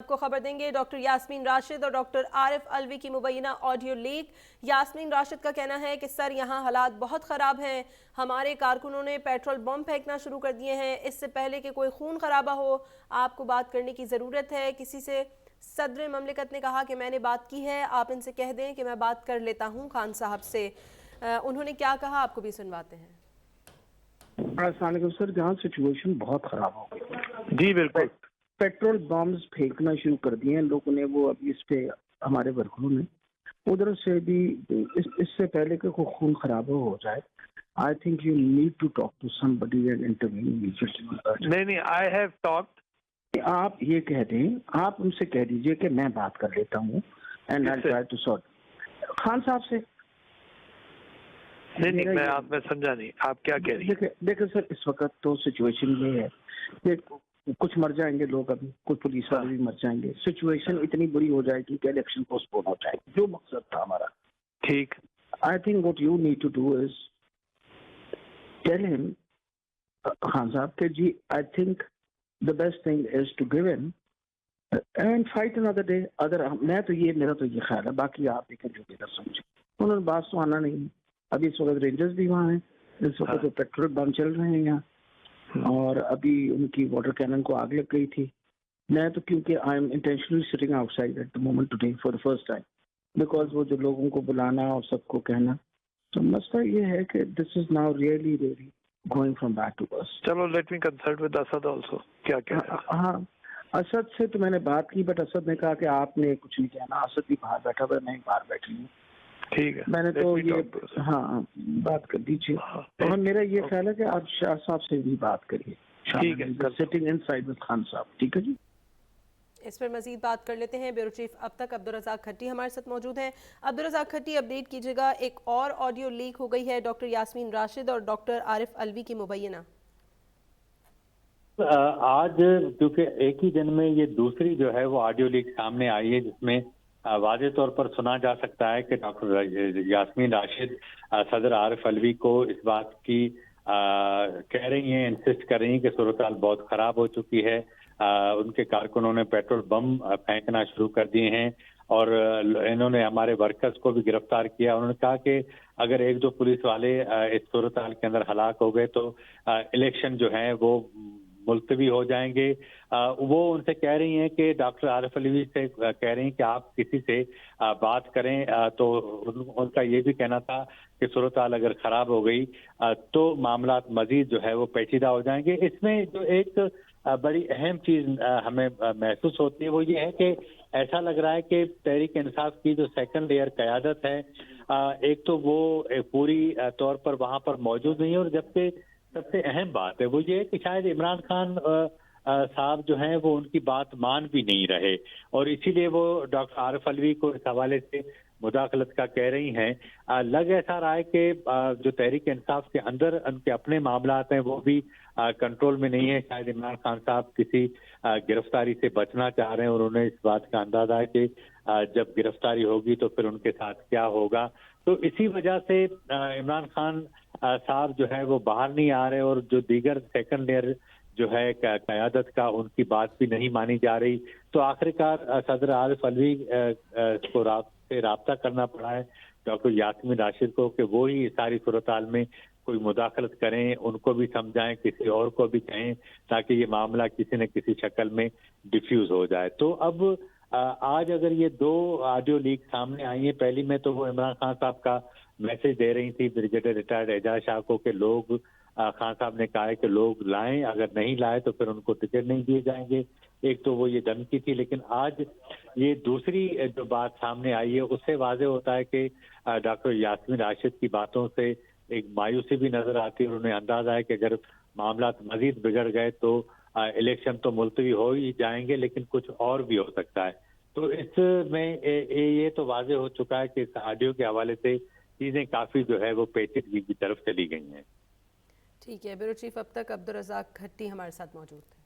आपको खबर देंगे डॉक्टर यास्मीन राशिद और डॉक्टर आरिफ अलवी की मुबैना ऑडियो लीक। यास्मीन राशिद का कहना है कि सर यहाँ हालात बहुत ख़राब हैं, हमारे कारकुनों ने पेट्रोल बम फेंकना शुरू कर दिए हैं, इससे पहले कि कोई खून खराबा हो आपको बात करने की ज़रूरत है। किसी से सदर ममलिकत ने कहा कि मैंने बात की है, आप इनसे कह दें कि मैं बात कर लेता हूँ खान साहब से। उन्होंने क्या कहा आपको भी सुनवाते हैं। अस्सलाम सर, जहाँ सिचुएशन बहुत ख़राब हो गई। जी बिल्कुल। पेट्रोल बम्स फेंकना शुरू कर दिए हैं लोगों ने, वो अभी इस पे हमारे वर्करों ने उधर से भी इससे पहले कि कोई खून खराबा हो जाए, I think you need to talk to somebody and intervene immediately. नहीं, आई हैव टॉक्ड। आप ये कह दें, आप उनसे कह दीजिए कि मैं बात कर लेता हूँ and I try to sort Khan sahab से। नहीं, मैं समझा नहीं आप क्या कह रही हैं। देखिए सर, इस वक्त तो सिचुएशन ये है कि कुछ मर जाएंगे लोग, अभी कुछ पुलिस वाले भी मर जाएंगे, सिचुएशन इतनी बुरी हो जाएगी कि इलेक्शन पोस्टपोन हो जाएगी, जो मकसद था हमारा। ठीक। I think what you need to do is tell him, Khan साहब के जी, I think the best thing is to give him and fight another day. अगर मेरा तो ये ख्याल है, बाकी आप देखें जो बेहतर समझे। उन्होंने बात तो आना नहीं है। अभी इस वक्त रेंजर्स भी वहाँ हैं, इस वक्त तो पेट्रोल बम चल रहे हैं यहाँ, और अभी उनकी वाटर कैनन को आग लग गई थी। मैं तो क्योंकि I am intentionally sitting outside at the moment today for the first time, because वो जो लोगों को बुलाना और सबको कहना, तो मसला ये है कि this is now really really going from bad to worse. चलो let me consult with Asad also. क्या कह रहे हैं? हाँ, असद से तो मैंने बात की, बट असद ने कहा कि आपने कुछ नहीं कहना। असद भी बाहर बैठा हुआ है, मैं बाहर बैठी हूँ। ठीक है, मैंने तो ये बात कर दीजिए। और मेरा ये ख्याल है कि आप शाह साहब से भी बात करिए। ठीक है, सिटिंग इनसाइड विद खान साहब। ठीक है जी। इस पर मजीद बात कर लेते हैं। ब्यूरो चीफ अब तक अब्दुल रज़ाक खट्टी हमारे साथ मौजूद हैं। अब्दुल रज़ाक खट्टी, अपडेट कीजिएगा, एक और ऑडियो लीक हो गई है डॉक्टर यास्मीन राशिद और डॉक्टर आरिफ अलवी की मुबैना। आज क्योंकि एक ही दिन में ये दूसरी जो है वो ऑडियो लीक सामने आई है, जिसमें वाज़ेह तौर पर सुना जा सकता है कि डॉक्टर यास्मीन राशिद सदर आरिफ अलवी को इस बात की कह रही हैं, इंसिस्ट कर रही हैं कि सूरत हाल बहुत ख़राब हो चुकी है। उनके कारकुनों ने पेट्रोल बम फेंकना शुरू कर दिए हैं और इन्होंने हमारे वर्कर्स को भी गिरफ्तार किया। उन्होंने कहा कि अगर एक दो पुलिस वाले इस सूरत हाल के अंदर हलाक हो गए तो इलेक्शन जो है वो मुलतवी हो जाएंगे। वो उनसे कह रही हैं कि डॉक्टर आरिफ अलवी से कह रही हैं कि आप किसी से बात करें। तो उनका ये भी कहना था कि सूरत हाल अगर खराब हो गई तो मामला मजीद जो है वो पेचीदा हो जाएंगे। इसमें जो एक बड़ी अहम चीज हमें महसूस होती है वो ये है कि ऐसा लग रहा है कि तहरीक इंसाफ की जो सेकंड लेयर क़यादत है, एक तो वो पूरी तौर पर वहां पर मौजूद नहीं है, और जबकि सबसे अहम बात है वो ये है कि शायद इमरान खान साहब जो हैं वो उनकी बात मान भी नहीं रहे, और इसीलिए वो डॉक्टर आरिफ अलवी को इस हवाले से मुदाखलत का कह रही हैं। लग ऐसा रहा है कि जो तहरीक इंसाफ के अंदर उनके अपने मामलात हैं वो भी कंट्रोल में नहीं है। शायद इमरान खान साहब किसी गिरफ्तारी से बचना चाह रहे हैं, और उन्हें इस बात का अंदाजा है कि जब गिरफ्तारी होगी तो फिर उनके साथ क्या होगा। तो इसी वजह से इमरान खान साहब जो है वो बाहर नहीं आ रहे, और जो दीगर सेकंड लेयर जो है क़यादत का, उनकी बात भी नहीं मानी जा रही। तो आखिरकार सदर आरिफ अलवी को राब्ता करना पड़ा है डॉक्टर यास्मीन राशिद को कि वो ही सारी सूरत हाल में कोई मुदाखलत करें, उनको भी समझाएं, किसी और को भी कहें, ताकि ये मामला किसी न किसी शक्ल में डिफ्यूज हो जाए। तो अब आज अगर ये दो ऑडियो लीक सामने आई है, पहली में तो वो इमरान खान साहब का मैसेज दे रही थी ब्रिगेडियर रिटायर्ड एजाज शाह को कि लोग, खान साहब ने कहा है कि लोग लाएं, अगर नहीं लाए तो फिर उनको टिकट नहीं दिए जाएंगे। एक तो वो ये धमकी थी, लेकिन आज ये दूसरी जो बात सामने आई है उससे वाज़ेह होता है कि डॉक्टर यास्मीन राशिद की बातों से एक मायूसी भी नजर आती है, और उन्हें अंदाजा है कि अगर मामला मजीद बिगड़ गए तो इलेक्शन तो मुलतवी हो ही जाएंगे, लेकिन कुछ और भी हो सकता है। तो इसमें ये तो वाज़ेह हो चुका है कि इस ऑडियो के हवाले से चीजें काफी जो है वो पेचीदगी की तरफ चली गई हैं। ठीक है, ब्यूरो चीफ अब तक अब्दुल रज़ाक खट्टी हमारे साथ मौजूद थे।